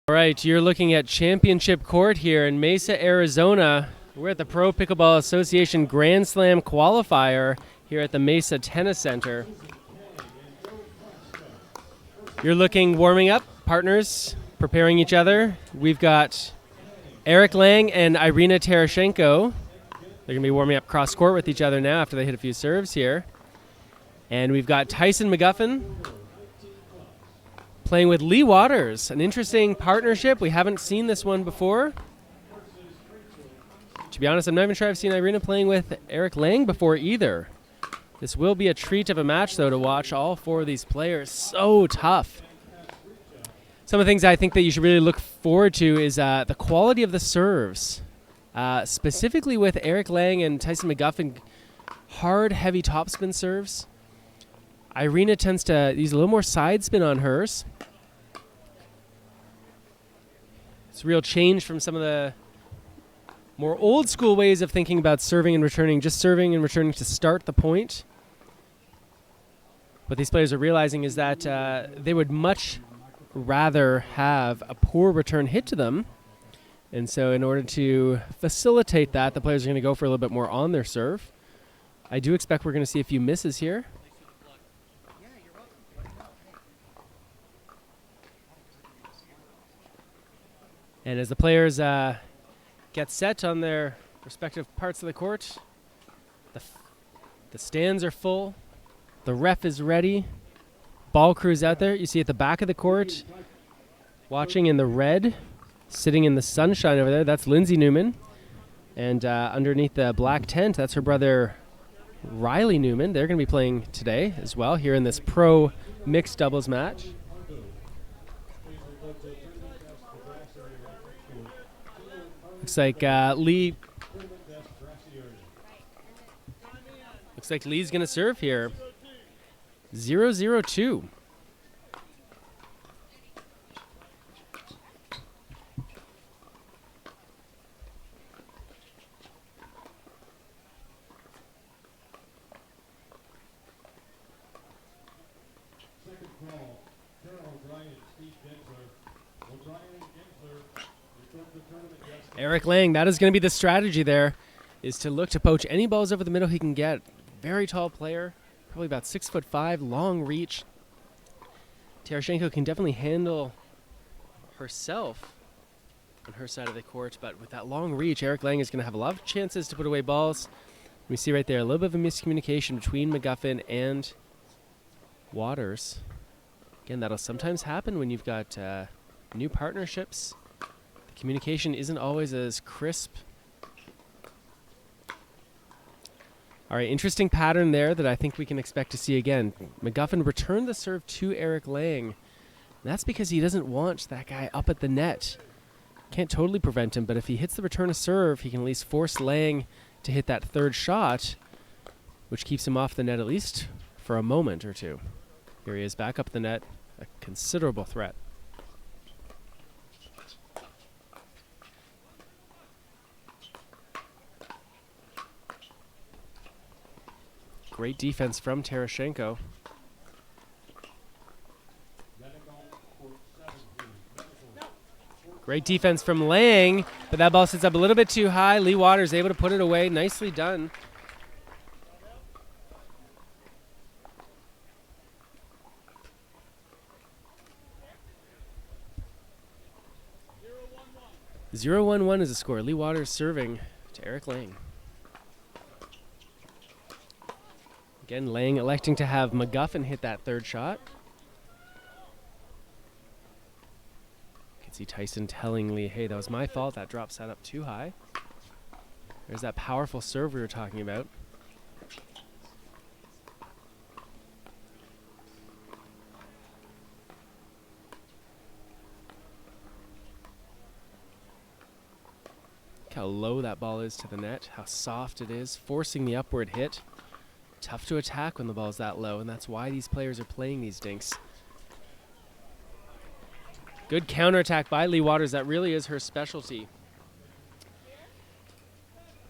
All right, you're looking at Championship Court here in Mesa, Arizona. We're at the Pro Pickleball Association Grand Slam Qualifier here at the Mesa Tennis Center. You're looking, warming up, partners, preparing each other. We've got E.Lange and I.Tereschenko. They're going to be warming up cross court with each other now after they hit a few serves here. And we've got T.McGuffin playing with L.Waters, an interesting partnership. We haven't seen this one before. To be honest, I'm not even sure I've seen Irina playing with E.Lange before either. This will be a treat of a match, though, to watch all four of these players. So tough. Some of the things I think that you should really look forward to is the quality of the serves. Specifically with E.Lange and T.McGuffin, hard, heavy topspin serves. Irina tends to use a little more side spin on hers. It's a real change from some of the more old school ways of thinking about serving and returning, just serving and returning to start the point. What these players are realizing is that they would much rather have a poor return hit to them. And so in order to facilitate that, the players are going to go for a little bit more on their serve. I do expect we're going to see a few misses here. And as the players get set on their respective parts of the court, the stands are full, the ref is ready, ball crew's out there. You see at the back of the court, watching in the red, sitting in the sunshine over there, that's Lindsay Newman. And underneath the black tent, that's her brother Riley Newman. They're going to be playing today as well here in this pro mixed doubles match. Looks like Lee. Looks like Lee's going to serve here. 0-0-2. E.Lange, that is going to be the strategy there, is to look to poach any balls over the middle he can get. Very tall player, probably about 6'5", long reach. Tereschenko can definitely handle herself on her side of the court, but with that long reach, E.Lange is going to have a lot of chances to put away balls. We see right there a little bit of a miscommunication between McGuffin and Waters. Again, that'll sometimes happen when you've got new partnerships. Communication isn't always as crisp. All right, interesting pattern there that I think we can expect to see again. McGuffin returned the serve to E.Lange. That's because he doesn't want that guy up at the net. Can't totally prevent him, but if he hits the return of serve, he can at least force Lange to hit that third shot, which keeps him off the net at least for a moment or two. Here he is back up the net, a considerable threat. Great defense from Tereschenko. Great defense from Lange, but that ball sits up a little bit too high. L.Waters able to put it away. Nicely done. Zero 1-1 is the score. L.Waters serving to E.Lange. Again, Lange electing to have McGuffin hit that third shot. You can see Tyson telling Lee, hey, that was my fault. That drop set up too high. There's that powerful serve we were talking about. Look how low that ball is to the net, how soft it is, forcing the upward hit. Tough to attack when the ball's that low, and that's why these players are playing these dinks. Good counterattack by L.Waters. That really is her specialty.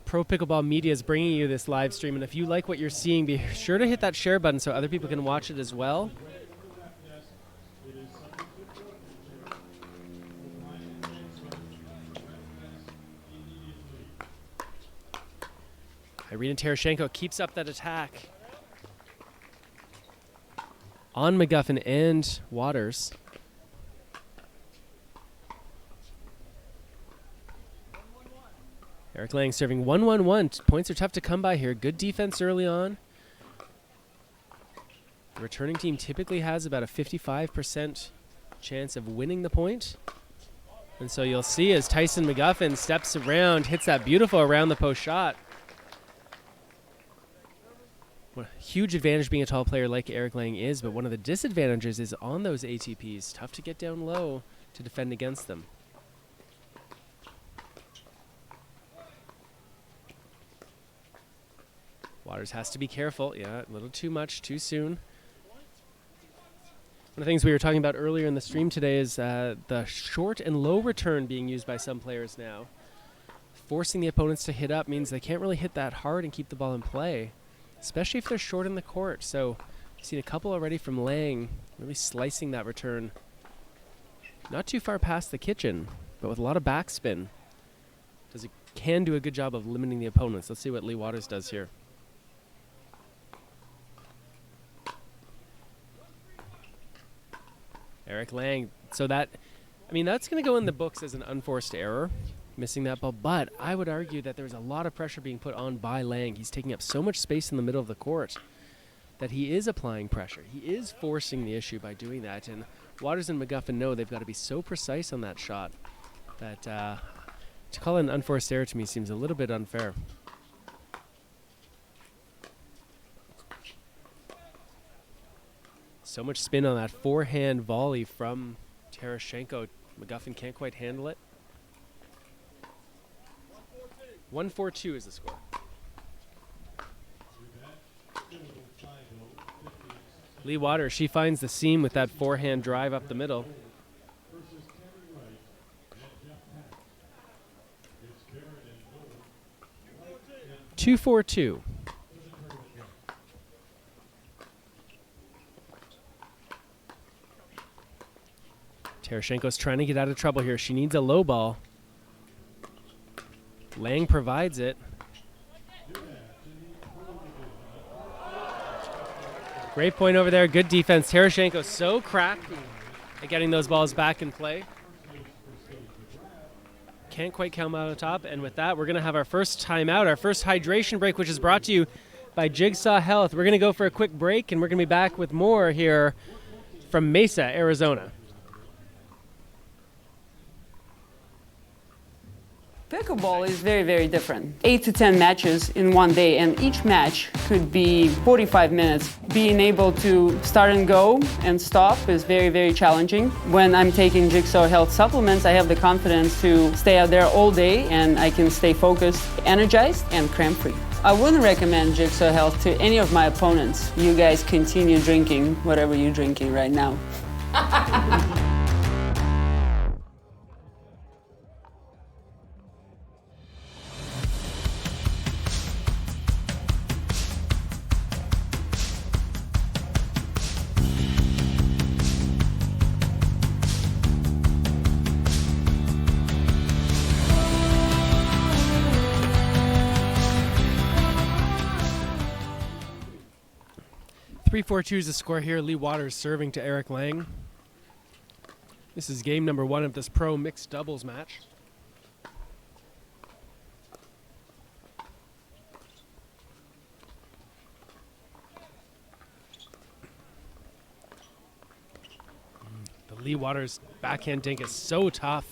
Pro Pickleball Media is bringing you this live stream, and if you like what you're seeing, be sure to hit that share button so other people can watch it as well. E.Tereschenko keeps up that attack on McGuffin and Waters. E.Lange serving 1-1-1. Points are tough to come by here. Good defense early on. The returning team typically has about a 55% chance of winning the point. And so you'll see as Tyson McGuffin steps around, hits that beautiful around the post shot. What a huge advantage being a tall player like E.Lange is, but one of the disadvantages is on those ATPs. Tough to get down low to defend against them. Waters has to be careful. Yeah, a little too much, too soon. One of the things we were talking about earlier in the stream today is the short and low return being used by some players now. Forcing the opponents to hit up means they can't really hit that hard and keep the ball in play, especially if they're short in the court. So I've seen a couple already from Lange really slicing that return. Not too far past the kitchen, but with a lot of backspin. Can do a good job of limiting the opponents. Let's see what L.Waters does here. E.Lange, so that, I mean, that's going to go in the books as an unforced error, missing that ball, but I would argue that there's a lot of pressure being put on by Lange. He's taking up so much space in the middle of the court that he is applying pressure. He is forcing the issue by doing that, and Waters and McGuffin know they've got to be so precise on that shot that to call it an unforced error to me seems a little bit unfair. So much spin on that forehand volley from Tereschenko. McGuffin can't quite handle it. 1-4-2 is the score. L.Waters, she finds the seam with that forehand drive up the middle. 2-4-2. Tereschenko's trying to get out of trouble here. She needs a low ball. Lange provides it. Great point over there. Good defense. Tereschenko so crafty at getting those balls back in play. Can't quite come out on top. And with that, we're going to have our first timeout, our first hydration break, which is brought to you by Jigsaw Health. We're going to go for a quick break, and we're going to be back with more here from Mesa, Arizona. Pickleball is very, very different. 8 to 10 matches in one day, and each match could be 45 minutes. Being able to start and go and stop is very, very challenging. When I'm taking Jigsaw Health supplements, I have the confidence to stay out there all day, and I can stay focused, energized, and cramp-free. I wouldn't recommend Jigsaw Health to any of my opponents. You guys continue drinking whatever you're drinking right now. 3-4-2 is the score here. L.Waters serving to E.Lange. This is game number 1 of this pro mixed doubles match. The L.Waters backhand dink is so tough.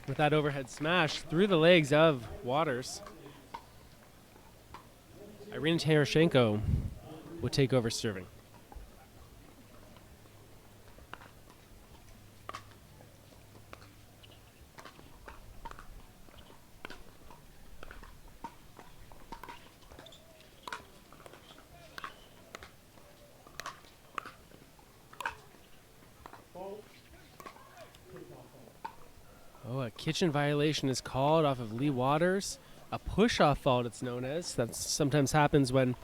With that overhead smash through the legs of Waters. E.Tereschenko will take over serving. Oh, a kitchen violation is called off of L.Waters. A push-off fault, it's known as. That sometimes happens when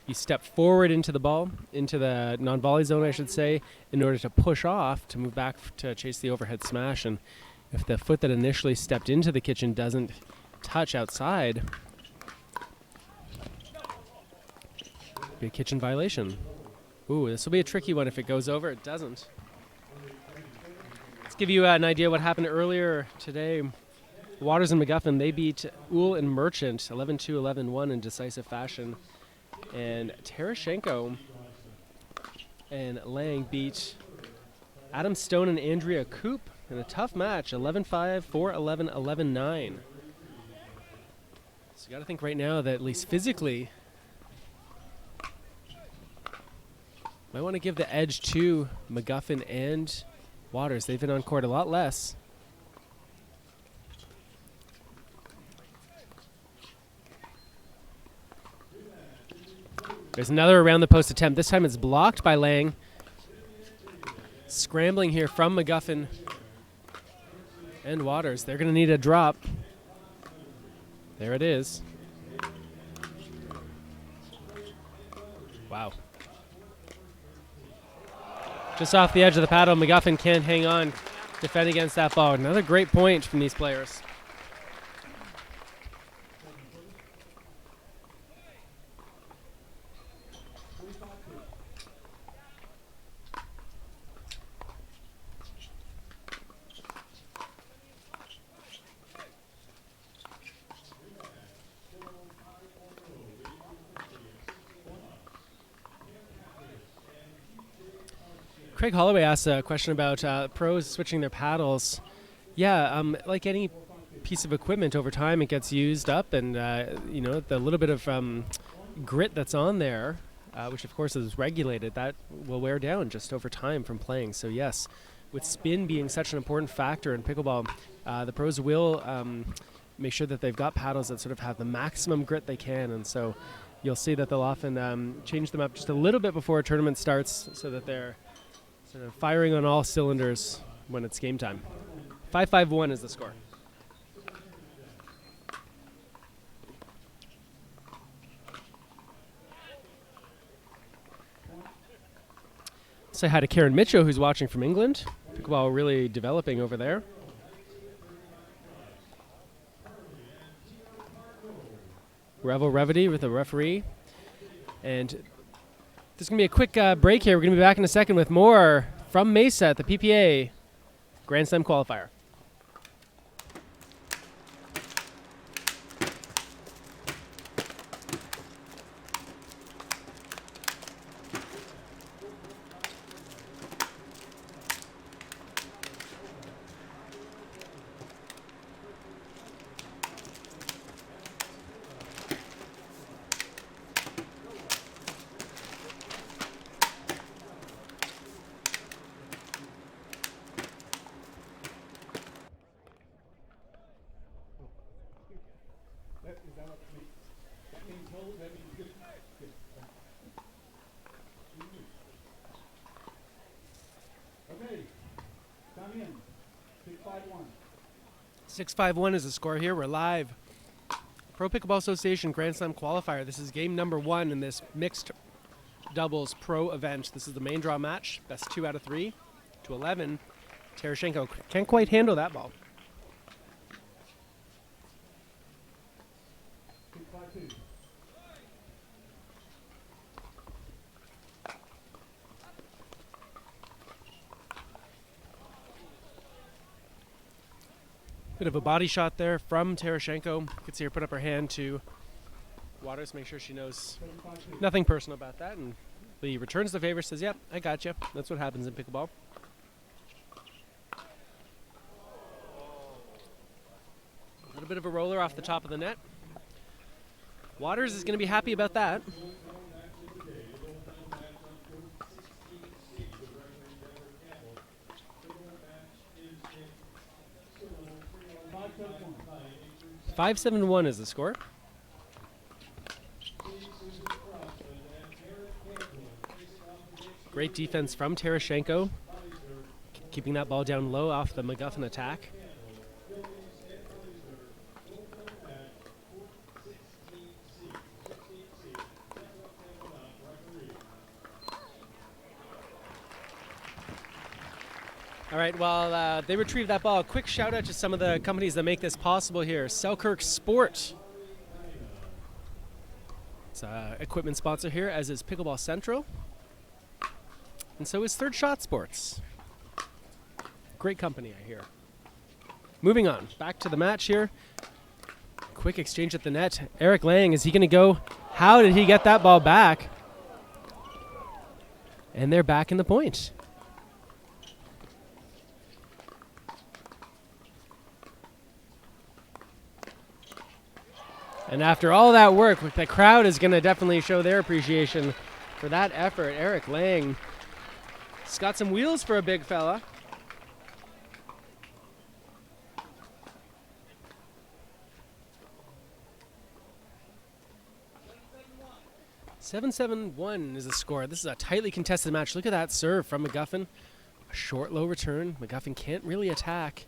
you step forward into the ball, into the non-volley zone, I should say, in order to push off, to move back to chase the overhead smash. And if the foot that initially stepped into the kitchen doesn't touch outside, be a kitchen violation. Ooh, this will be a tricky one if it goes over. It doesn't. Let's give you an idea what happened earlier today. Waters and McGuffin, they beat Uhl and Merchant 11-2, 11-1 in decisive fashion. And Tereschenko and Lange beat Adam Stone and Andrea Koop in a tough match, 11-5, 4-11, 11-9. So you got to think right now that at least physically, might want to give the edge to McGuffin and Waters. They've been on court a lot less. There's another around the post attempt. This time it's blocked by Lange. Scrambling here from McGuffin and Waters. They're going to need a drop. There it is. Wow. Just off the edge of the paddle, McGuffin can't hang on, defend against that ball. Another great point from these players. Craig Holloway asked a question about pros switching their paddles. Yeah, like any piece of equipment, over time it gets used up, and the little bit of grit that's on there, which of course is regulated, that will wear down just over time from playing. So yes, with spin being such an important factor in pickleball, the pros will make sure that they've got paddles that sort of have the maximum grit they can, and so you'll see that they'll often change them up just a little bit before a tournament starts so that they're sort of firing on all cylinders when it's game time. 5-5-1 is the score. Say hi to Karen Mitchell, who's watching from England. Pickleball really developing over there. Revel Revity with the referee. And there's going to be a quick break here. We're going to be back in a second with more from Mesa at the PPA Grand Slam Qualifier. Okay, come in. 6-5-1. 6-5-1 is the score here. We're live. Pro Pickleball Association Grand Slam Qualifier. This is game number 1 in this mixed doubles pro event. This is the main draw match. Best 2 out of 3 to 11. Tereschenko can't quite handle that ball. 6-5-2. Bit of a body shot there from Tereschenko. You can see her put up her hand to Waters, make sure she knows nothing personal about that. And Lee returns the favor, says, yep, I got you. That's what happens in pickleball. A little bit of a roller off the top of the net. Waters is going to be happy about that. Five, 7-1 is the score. Great defense from Tereschenko, keeping that ball down low off the McGuffin attack. All right, while they retrieve that ball, a quick shout out to some of the companies that make this possible here. Selkirk Sport. It's an equipment sponsor here, as is Pickleball Central. And so is Third Shot Sports. Great company, I hear. Moving on, back to the match here. Quick exchange at the net. E.Lange, is he going to go? How did he get that ball back? And they're back in the point. And after all that work, the crowd is going to definitely show their appreciation for that effort. E.Lange has got some wheels for a big fella. (7-7-1) is the score. This is a tightly contested match. Look at that serve from McGuffin. A short, low return. McGuffin can't really attack.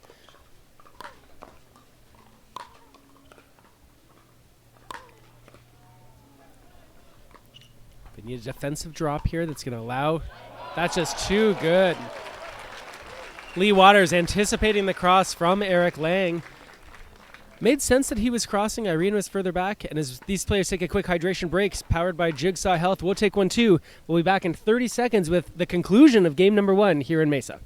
They need a defensive drop here that's going to allow. That's just too good. L.Waters anticipating the cross from E.Lange. Made sense that he was crossing. Irene was further back. And as these players take a quick hydration break, powered by Jigsaw Health, we'll take one too. We'll be back in 30 seconds with the conclusion of game number 1 here in Mesa.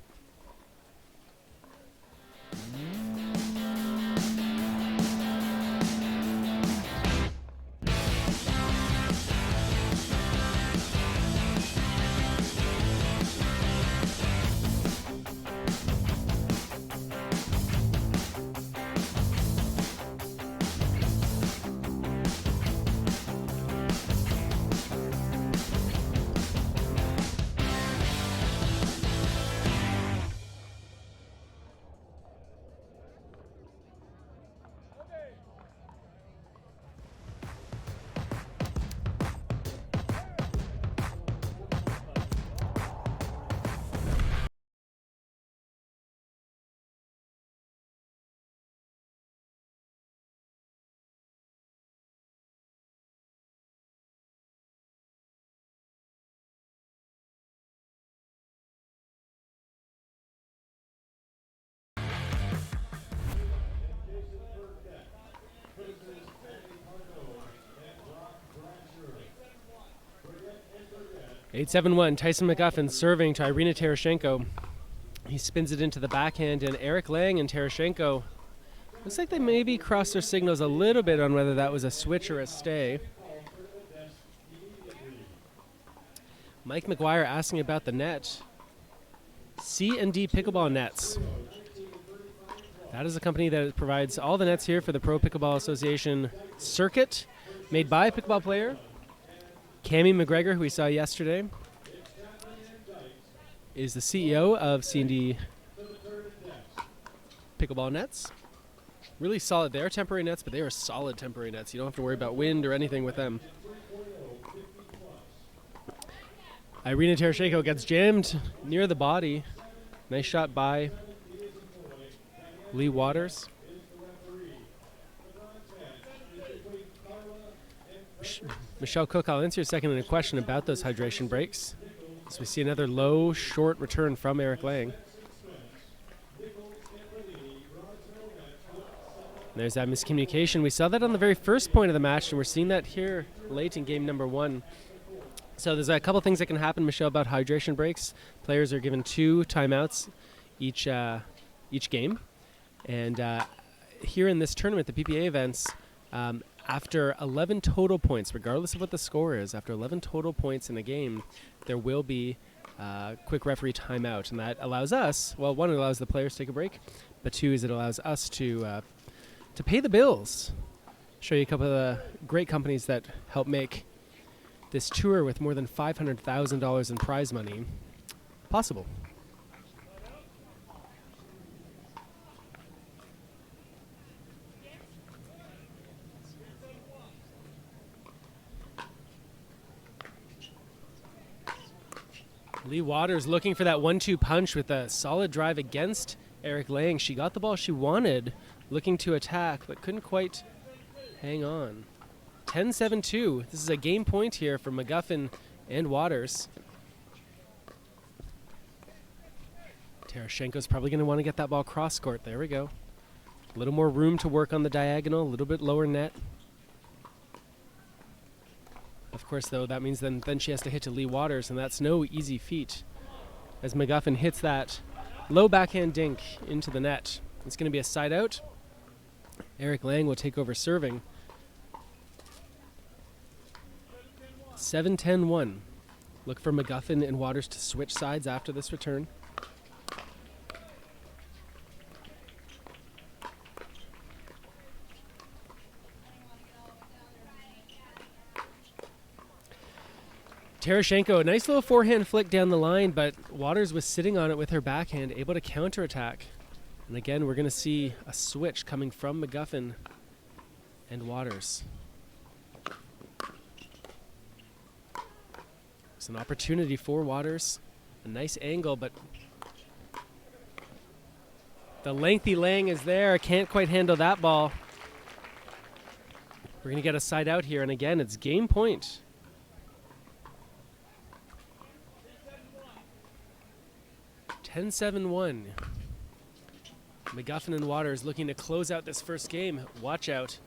(8-7-1). Tyson McGuffin serving to I.Tereschenko. He spins it into the backhand, and E.Lange and Tereschenko. Looks like they maybe crossed their signals a little bit on whether that was a switch or a stay. Mike McGuire asking about the net. C&D Pickleball Nets. That is a company that provides all the nets here for the Pro Pickleball Association circuit, made by a pickleball player. Cammy McGregor, who we saw yesterday, is the CEO of C&D Pickleball Nets. Really solid. They are temporary nets, but they are solid temporary nets. You don't have to worry about wind or anything with them. E.Tereschenko gets jammed near the body. Nice shot by L.Waters. Michelle Cook, I'll answer your second in a question about those hydration breaks. So we see another low, short return from E.Lange. There's that miscommunication. We saw that on the very first point of the match, and we're seeing that here late in game number 1. So there's a couple things that can happen, Michelle, about hydration breaks. Players are given 2 timeouts each game. And here in this tournament, the PPA events, after 11 total points, regardless of what the score is, after 11 total points in a game, there will be a quick referee timeout. And that allows us, well, one, it allows the players to take a break, but 2 is it allows us to pay the bills. Show you a couple of the great companies that help make this tour with more than $500,000 in prize money possible. L.Waters looking for that 1-2 punch with a solid drive against E.Lange. She got the ball she wanted, looking to attack, but couldn't quite hang on. 10-7-2. This is a game point here for McGuffin and Waters. Tereschenko's probably going to want to get that ball cross court. There we go. A little more room to work on the diagonal, a little bit lower net. Of course, though, that means then she has to hit to L.Waters, and that's no easy feat. As McGuffin hits that low backhand dink into the net. It's going to be a side out. E.Lange will take over serving. 7-10-1. Look for McGuffin and Waters to switch sides after this return. Tereschenko, a nice little forehand flick down the line, but Waters was sitting on it with her backhand, able to counterattack. And again, we're going to see a switch coming from McGuffin and Waters. It's an opportunity for Waters. A nice angle, but the lengthy Lange is there. Can't quite handle that ball. We're going to get a side out here, and again, it's game point. Ten 7-1. McGuffin and Waters looking to close out this first game. Watch out.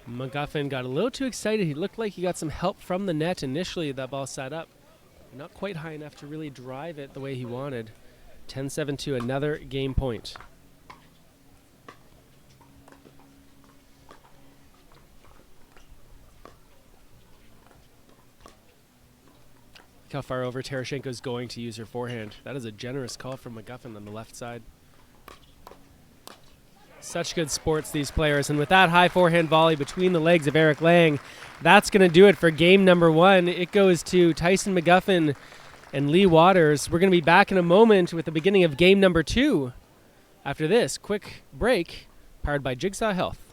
McGuffin got a little too excited. He looked like he got some help from the net initially. That ball sat up. Not quite high enough to really drive it the way he wanted. 10-7-2, another game point. Look how far over Tereschenko's going to use her forehand. That is a generous call from McGuffin on the left side. Such good sports, these players. And with that high forehand volley between the legs of E.Lange, that's going to do it for game number one. It goes to Tyson McGuffin and L.Waters. We're going to be back in a moment with the beginning of game number two. After this quick break, powered by Jigsaw Health.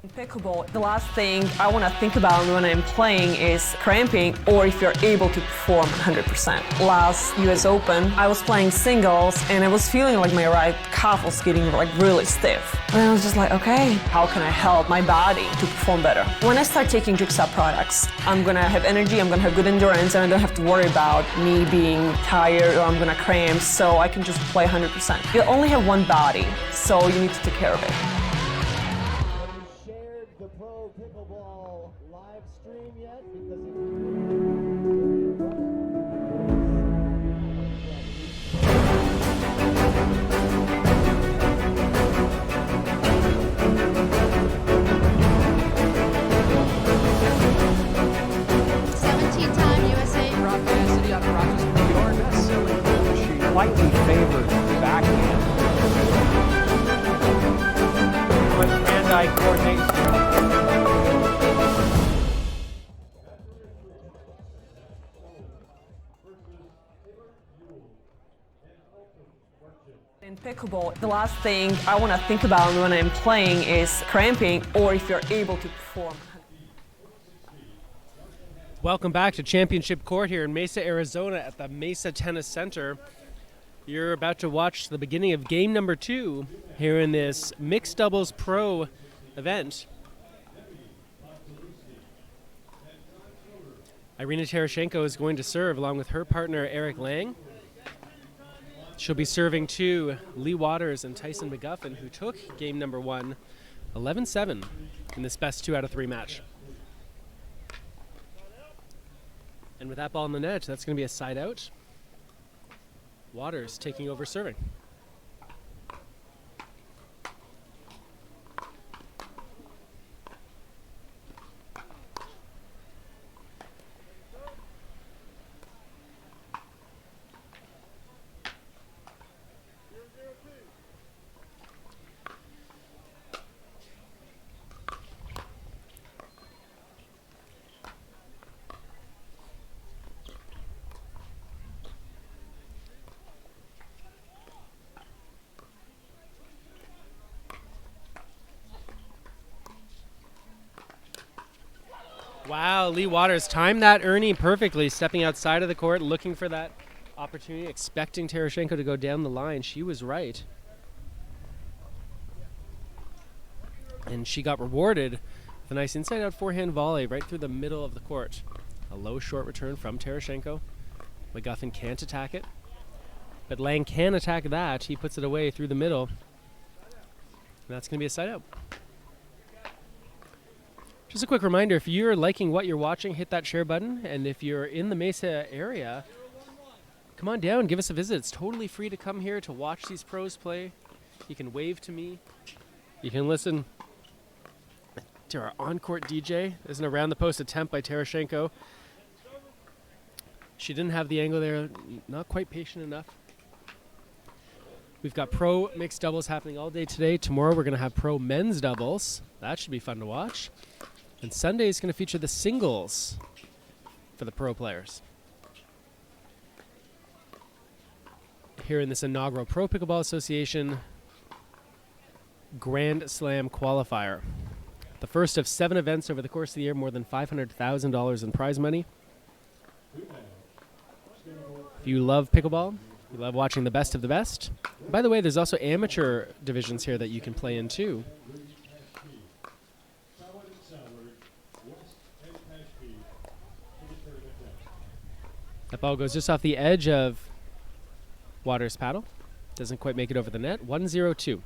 In pickleball, the last thing I want to think about when I'm playing is cramping or if you're able to perform 100%. Last US Open, I was playing singles and I was feeling like my right calf was getting like really stiff. And I was just like, okay, how can I help my body to perform better? When I start taking Jigsaw products, I'm going to have energy, I'm going to have good endurance, and I don't have to worry about me being tired or I'm going to cramp, so I can just play 100%. You only have one body, so you need to take care of it. The Pro Pickleball live stream yet? Time USA. Rock Cassidy out of Rochester, New York. Best-selling machine. Slightly favored backhand. With hand-eye coordination. In pickleball, the last thing I want to think about when I'm playing is cramping or if you're able to perform. Welcome back to Championship Court here in Mesa, Arizona at the Mesa Tennis Center. You're about to watch the beginning of game number two here in this mixed doubles pro event. Irina Tereschenko is going to serve along with her partner E.Lange. She'll be serving to L.Waters and Tyson McGuffin, who took game number one 11-7 in this best 2 out of 3 match. And with that ball in the net, that's going to be a side out. Waters taking over serving. Wow, L.Waters timed that Ernie perfectly, stepping outside of the court, looking for that opportunity, expecting Tereschenko to go down the line. She was right. And she got rewarded with a nice inside-out forehand volley right through the middle of the court. A low short return from Tereschenko. McGuffin can't attack it. But Lang can attack that. He puts it away through the middle. And that's going to be a side-out. Just a quick reminder, if you're liking what you're watching, hit that share button. And if you're in the Mesa area, come on down, give us a visit. It's totally free to come here to watch these pros play. You can wave to me. You can listen to our on-court DJ. There's an around-the-post attempt by Tereschenko. She didn't have the angle there, not quite patient enough. We've got pro mixed doubles happening all day today. Tomorrow we're going to have pro men's doubles. That should be fun to watch. And Sunday is going to feature the singles for the pro players. Here in this inaugural Pro Pickleball Association Grand Slam Qualifier. The first of 7 events over the course of the year, more than $500,000 in prize money. If you love pickleball, you love watching the best of the best. By the way, there's also amateur divisions here that you can play in too. That ball goes just off the edge of Waters' paddle. Doesn't quite make it over the net. 1-0-2.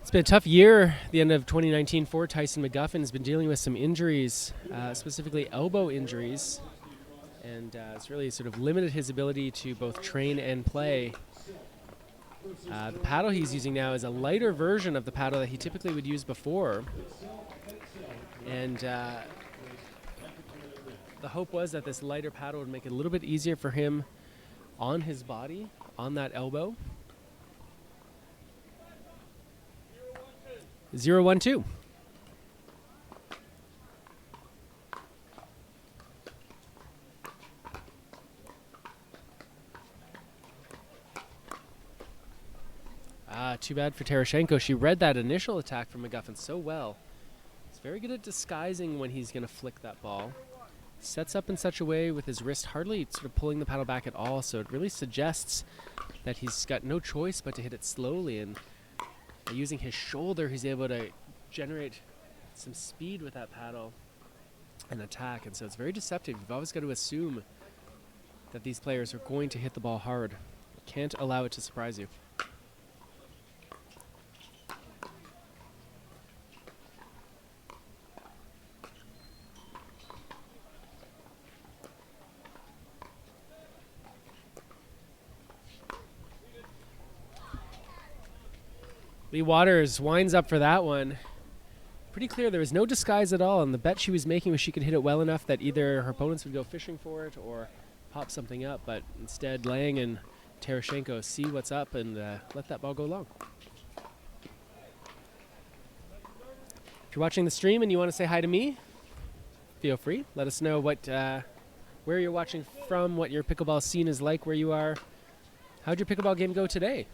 It's been a tough year, the end of 2019 for T.McGuffin. Has been dealing with some injuries, specifically elbow injuries, and it's really sort of limited his ability to both train and play. The paddle he's using now is a lighter version of the paddle that he typically would use before, and the hope was that this lighter paddle would make it a little bit easier for him on his body, on that elbow. 0-1-2. Too bad for Tereschenko. She read that initial attack from McGuffin so well. He's very good at disguising when he's going to flick that ball. Sets up in such a way with his wrist hardly sort of pulling the paddle back at all, so it really suggests that he's got no choice but to hit it slowly, and using his shoulder, he's able to generate some speed with that paddle and attack. And so it's very deceptive. You've always got to assume that these players are going to hit the ball hard. You can't allow it to surprise you. L.Waters winds up for that one. Pretty clear there was no disguise at all, and the bet she was making was she could hit it well enough that either her opponents would go fishing for it or pop something up, but instead Lang and Tereschenko see what's up and let that ball go long. If you're watching the stream and you want to say hi to me, feel free. Let us know what, where you're watching from, what your pickleball scene is like where you are. How'd your pickleball game go today?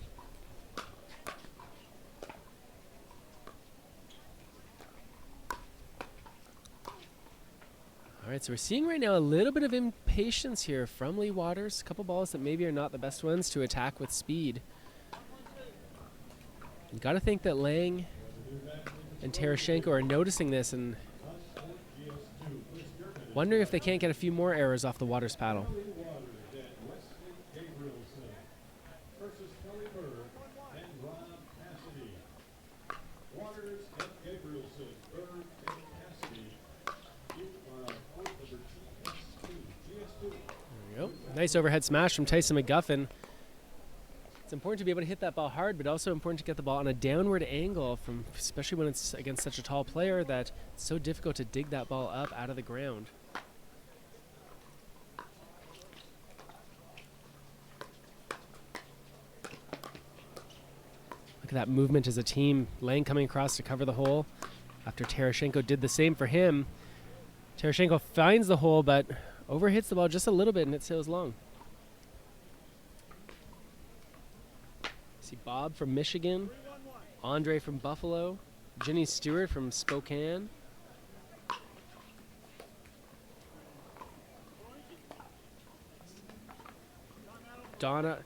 All right, so we're seeing right now a little bit of impatience here from L.Waters. A couple balls that maybe are not the best ones to attack with speed. You got to think that Lang and Tereschenko are noticing this and wondering if they can't get a few more errors off the Waters paddle. Nice overhead smash from T.McGuffin. It's important to be able to hit that ball hard, but also important to get the ball on a downward angle, from, especially when it's against such a tall player that it's so difficult to dig that ball up out of the ground. Look at that movement as a team. Lang coming across to cover the hole after Tereschenko did the same for him. Tereschenko finds the hole, but overhits the ball just a little bit and it sails long. See Bob from Michigan, Andre from Buffalo, Jenny Stewart from Spokane. Donna.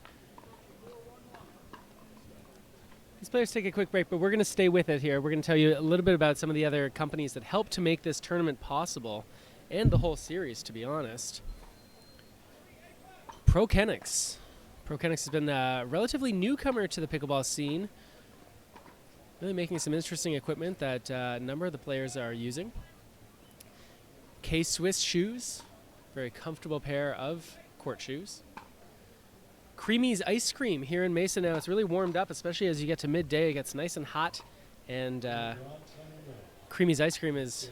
These players take a quick break, but we're going to stay with it here. We're going to tell you a little bit about some of the other companies that helped to make this tournament possible, and the whole series, to be honest. ProKenix. ProKenix has been a relatively newcomer to the pickleball scene, really making some interesting equipment that a number of the players are using. K-Swiss shoes, very comfortable pair of court shoes. Creamy's ice cream here in Mesa now. It's really warmed up, especially as you get to midday. It gets nice and hot, and Creamy's ice cream is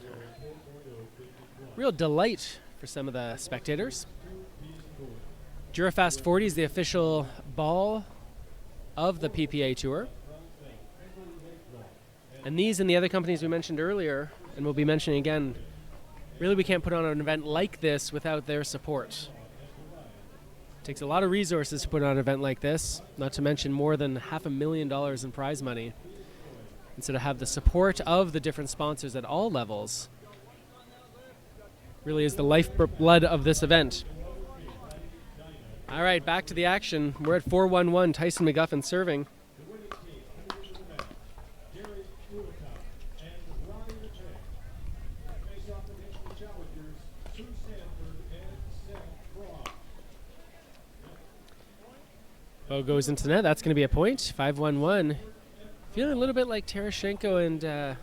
a real delight for some of the spectators. Durafast 40 is the official ball of the PPA Tour. And these and the other companies we mentioned earlier, and we'll be mentioning again, really we can't put on an event like this without their support. Takes a lot of resources to put on an event like this, not to mention more than $500,000 in prize money. And so to have the support of the different sponsors at all levels really is the lifeblood of this event. All right, back to the action. We're at 4-1-1, T.McGuffin serving. Bow goes into the net. That's going to be a point. 5-1-1. Feeling a little bit like Tereschenko and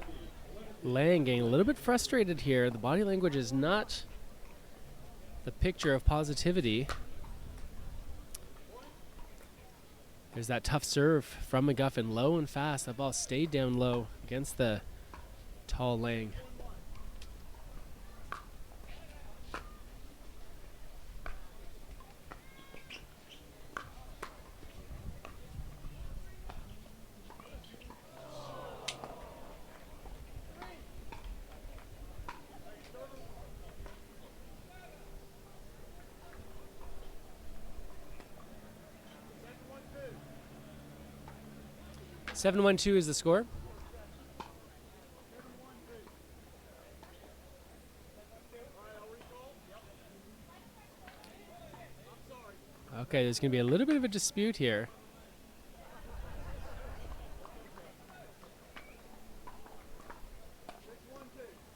Lang getting a little bit frustrated here. The body language is not the picture of positivity. There's that tough serve from McGuffin. Low and fast. That ball stayed down low against the tall Lang. Seven 1-2 is the score. Okay, there's going to be a little bit of a dispute here.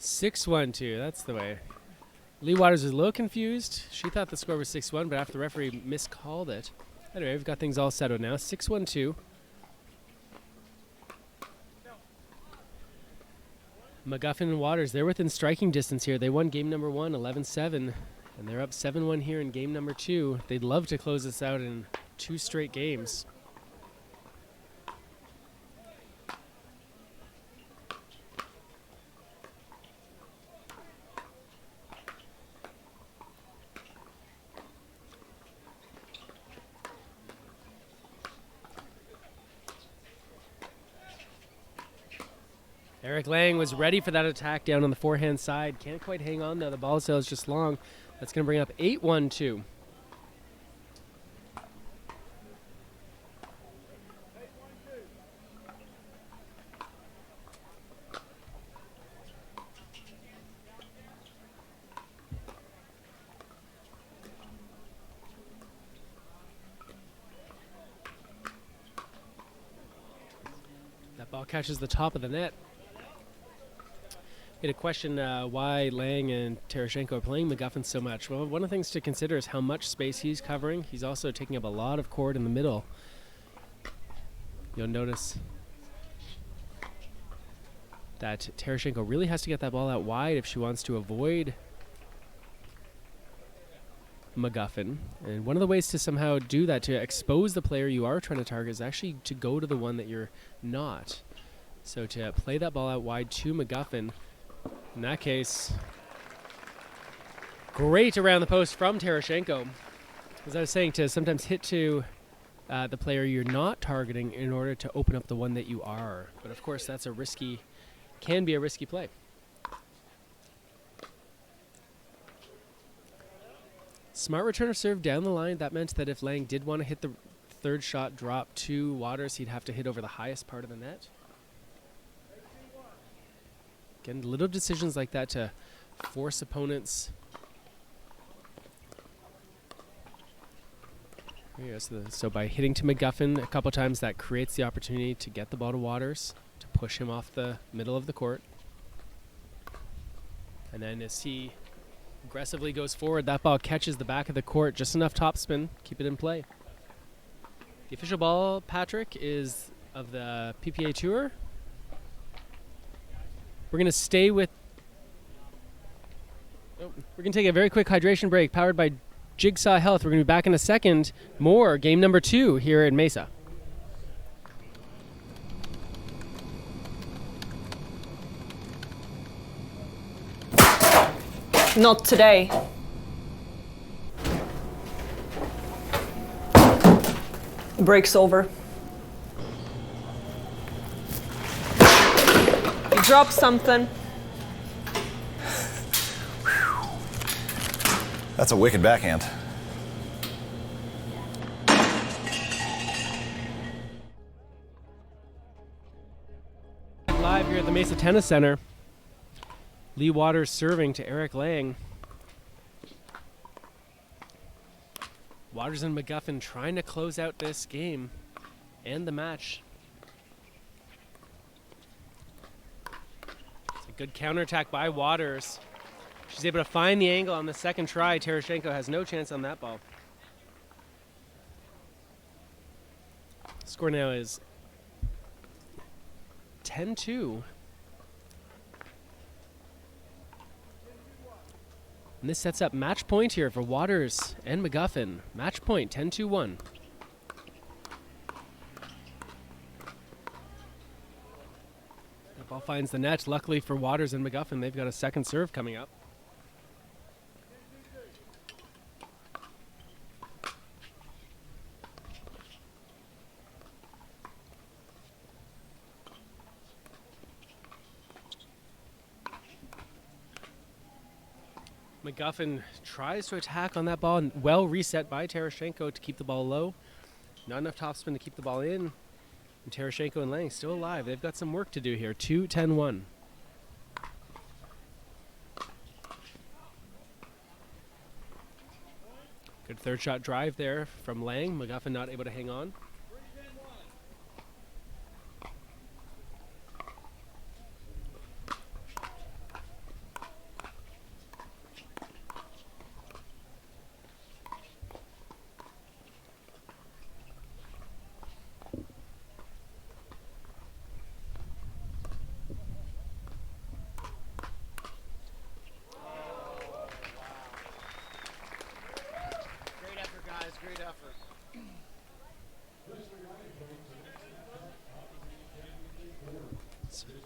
6-1-2, that's the way. L.Waters was a little confused. She thought the score was 6-1, but after the referee miscalled it. Anyway, we've got things all settled now. 6-1-2. McGuffin and Waters, they're within striking distance here. They won game number 1, 11-7, and they're up 7-1 here in game number 2. They'd love to close this out in 2 straight games. E.Lange was ready for that attack down on the forehand side. Can't quite hang on though. The ball sails just long. That's going to bring up 8-1-2. That ball catches the top of the net. Get a question why Lang and Tereschenko are playing McGuffin so much. Well, one of the things to consider is how much space he's covering. He's also taking up a lot of court in the middle. You'll notice that Tereschenko really has to get that ball out wide if she wants to avoid McGuffin. And one of the ways to somehow do that, to expose the player you are trying to target, is actually to go to the one that you're not. So to play that ball out wide to McGuffin, in that case, great around the post from Tereschenko. As I was saying, to sometimes hit to the player you're not targeting in order to open up the one that you are. But of course, that's a risky, can be a risky play. Smart return of serve down the line. That meant that if Lang did want to hit the third shot drop to Waters, he'd have to hit over the highest part of the net. Again, little decisions like that to force opponents. There you go. So by hitting to McGuffin a couple times, that creates the opportunity to get the ball to Waters, to push him off the middle of the court. And then as he aggressively goes forward, that ball catches the back of the court, just enough topspin, keep it in play. The official ball, Patrick, is of the PPA Tour. We're going to stay with... we're going to take a very quick hydration break, powered by Jigsaw Health. We're going to be back in a second. More game number 2 here in Mesa. Not today. Break's over. You dropped something. That's a wicked backhand. Live here at the Mesa Tennis Center. L.Waters serving to E.Lange. Waters and McGuffin trying to close out this game and the match. It's a good counterattack by Waters. She's able to find the angle on the second try. Tereschenko has no chance on that ball. Score now is 10-2. And this sets up match point here for Waters and McGuffin. Match point, 10-1. The ball finds the net. Luckily for Waters and McGuffin, they've got a second serve coming up. McGuffin tries to attack on that ball, and well reset by Tereschenko to keep the ball low. Not enough topspin to keep the ball in. And Tereschenko and Lang still alive. They've got some work to do here. 2-10-1. Good third shot drive there from Lang. McGuffin not able to hang on. Great effort.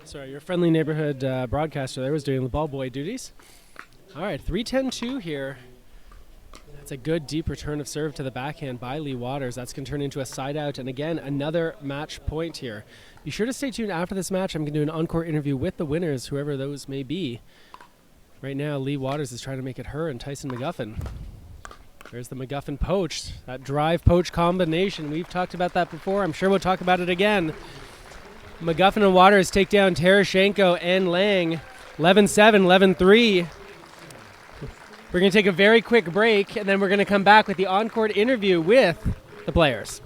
Sorry, your friendly neighborhood broadcaster there was doing the ball boy duties. All right, 3-10-2 here. That's a good deep return of serve to the backhand by L.Waters. That's going to turn into a side out, and again, another match point here. Be sure to stay tuned after this match. I'm going to do an encore interview with the winners, whoever those may be. Right now, L.Waters is trying to make it her and Tyson McGuffin. There's the McGuffin poach, that drive poach combination. We've talked about that before. I'm sure we'll talk about it again. McGuffin and Waters take down Tereschenko and Lang. 11-7, 11-3. We're going to take a very quick break, and then we're going to come back with the encore interview with the players.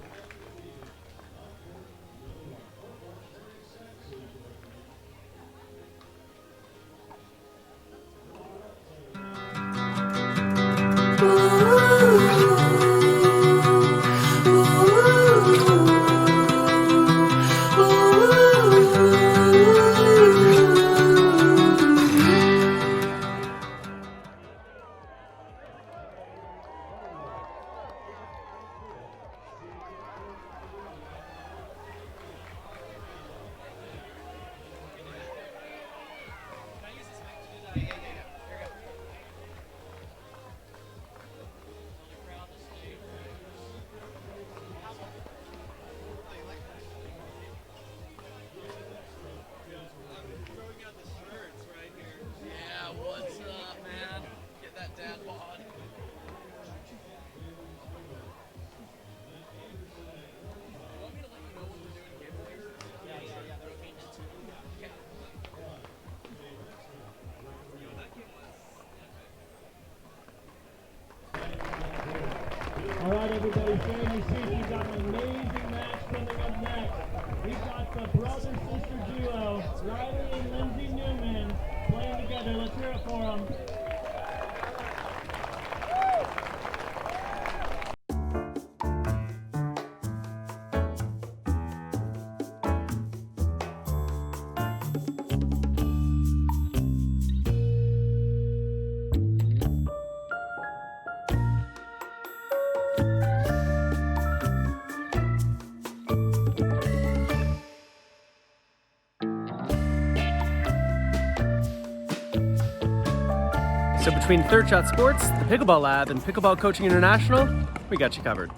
All right, everybody, stay in your seats. We've got an amazing match coming up next. We've got the brother-sister duo, Riley and Lindsay Newman, playing together. Let's hear it for them. So between Third Shot Sports, the Pickleball Lab, and Pickleball Coaching International, we got you covered.